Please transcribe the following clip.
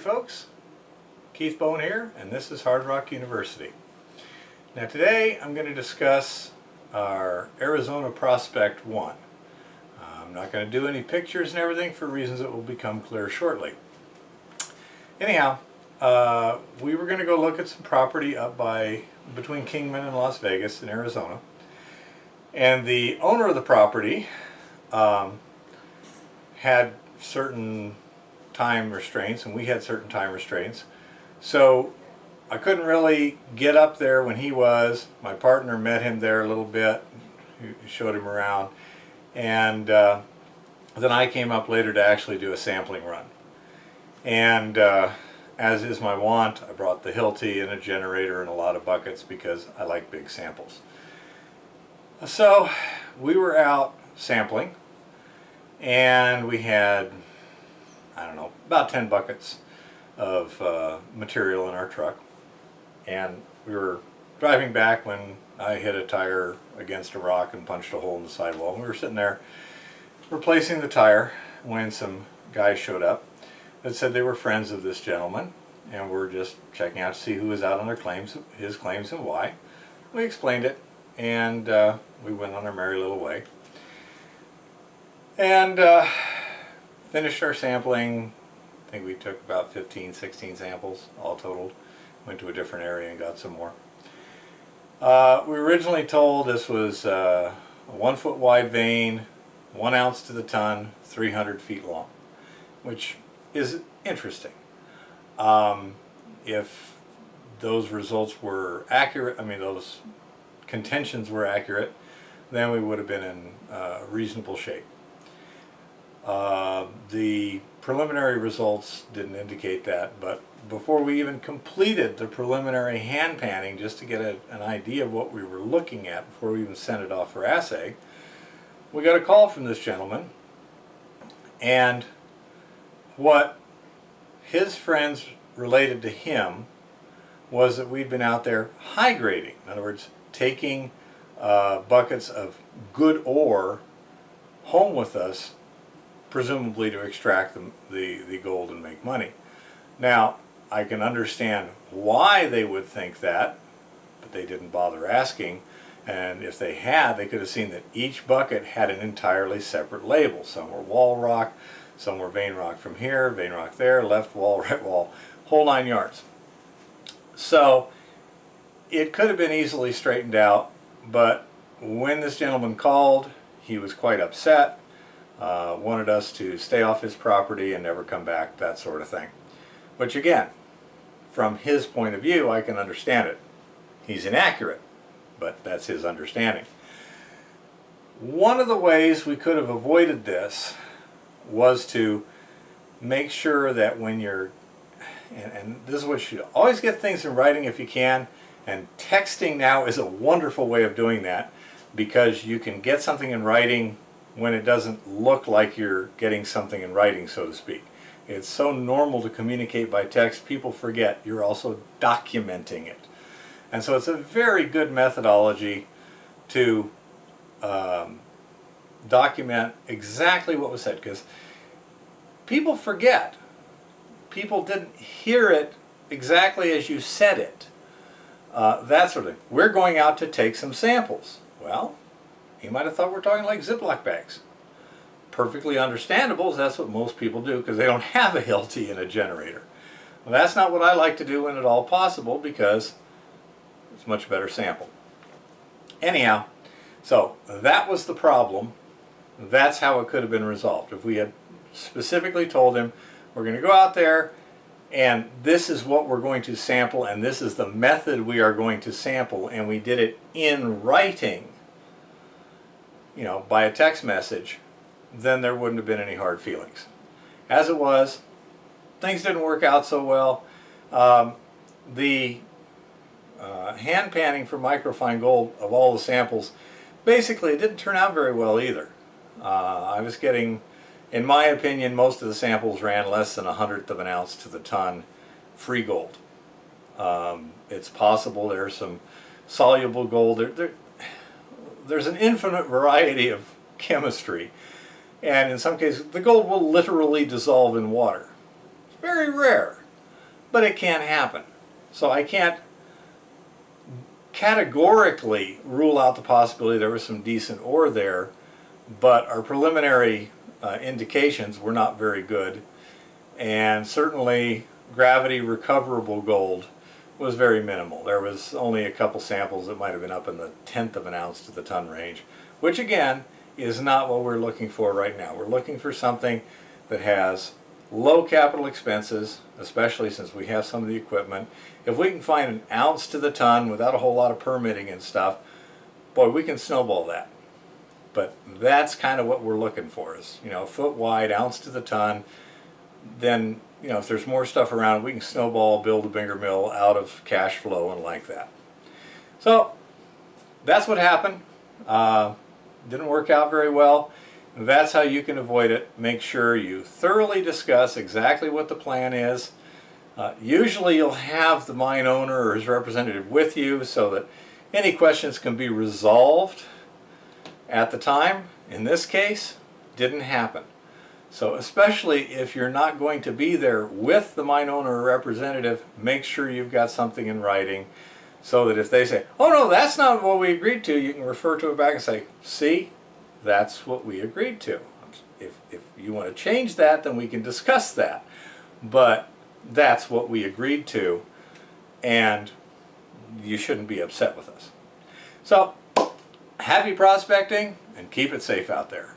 folks, Keith Bone here, and this is Hard Rock University. Now today I'm going to discuss our Arizona Prospect 1. I'm not going to do any pictures and everything for reasons that will become clear shortly. Anyhow, we were going to go look at some property up between Kingman and Las Vegas in Arizona, and the owner of the property had certain time restraints, and we had certain time restraints, so I couldn't really get up there when he was. My partner met him there a little bit, showed him around, and then I came up later to actually do a sampling run. And as is my wont, I brought the Hilti and a generator and a lot of buckets because I like big samples. So we were out sampling, and we had, I don't know, about 10 buckets of material in our truck. And we were driving back when I hit a tire against a rock and punched a hole in the sidewall. And we were sitting there replacing the tire when some guys showed up that said they were friends of this gentleman, and we're just checking out to see who was out on their claims, his claims, and why. We explained it, and we went on our merry little way. And finished our sampling. I think we took about 15, 16 samples all totaled. Went to a different area and got some more. We were originally told this was a 1 foot wide vein, 1 ounce to the ton, 300 feet long, which is interesting. If those results were accurate, I mean those contentions were accurate, then we would have been in reasonable shape. The preliminary results didn't indicate that, but before we even completed the preliminary hand panning, just to get an idea of what we were looking at before we even sent it off for assay, we got a call from this gentleman, and what his friends related to him was that we'd been out there high grading. In other words, taking buckets of good ore home with us, presumably to extract the gold and make money. Now, I can understand why they would think that, but they didn't bother asking. And if they had, they could have seen that each bucket had an entirely separate label. Some were wall rock, some were vein rock from here, vein rock there, left wall, right wall, whole 9 yards. So it could have been easily straightened out, but when this gentleman called, he was quite upset, wanted us to stay off his property and never come back, that sort of thing. Which again, from his point of view, I can understand it. He's inaccurate, but that's his understanding. One of the ways we could have avoided this was to make sure that when you're, and this is what you should always get things in writing if you can, and texting now is a wonderful way of doing that, because you can get something in writing when it doesn't look like you're getting something in writing, so to speak. It's so normal to communicate by text, people forget you're also documenting it. And so it's a very good methodology to document exactly what was said, because people forget. People didn't hear it exactly as you said it. That sort of thing. We're going out to take some samples. Well, you might have thought we're talking like Ziploc bags. Perfectly understandable, that's what most people do because they don't have a Hilti and a generator. Well, that's not what I like to do when at all possible, because it's a much better sample. Anyhow, so that was the problem. That's how it could have been resolved. If we had specifically told him, we're going to go out there and this is what we're going to sample and this is the method we are going to sample, and we did it in writing, you know, by a text message, then there wouldn't have been any hard feelings. As it was, things didn't work out so well. The hand panning for microfine gold of all the samples, basically it didn't turn out very well either. I was getting, in my opinion, most of the samples ran less than 1/100th of an ounce to the ton free gold. It's possible there's some soluble gold. There's an infinite variety of chemistry, and in some cases the gold will literally dissolve in water. It's very rare, but it can happen. So I can't categorically rule out the possibility there was some decent ore there, but our preliminary indications were not very good, and certainly gravity recoverable gold was very minimal. There was only a couple samples that might have been up in the 1/10 of an ounce to the ton range, which again is not what we're looking for right now. We're looking for something that has low capital expenses, especially since we have some of the equipment. If we can find an ounce to the ton without a whole lot of permitting and stuff, boy, we can snowball that. But that's kind of what we're looking for, is, you know, foot wide, ounce to the ton. Then, you know, if there's more stuff around, we can snowball, build a bigger mill out of cash flow and like that. So that's what happened. Didn't work out very well. That's how you can avoid it. Make sure you thoroughly discuss exactly what the plan is. Usually you'll have the mine owner or his representative with you so that any questions can be resolved at the time. In this case, didn't happen. So especially if you're not going to be there with the mine owner or representative, make sure you've got something in writing so that if they say, oh no, that's not what we agreed to, you can refer to it back and say, see, that's what we agreed to. If you want to change that, then we can discuss that. But that's what we agreed to, and you shouldn't be upset with us. So, happy prospecting, and keep it safe out there.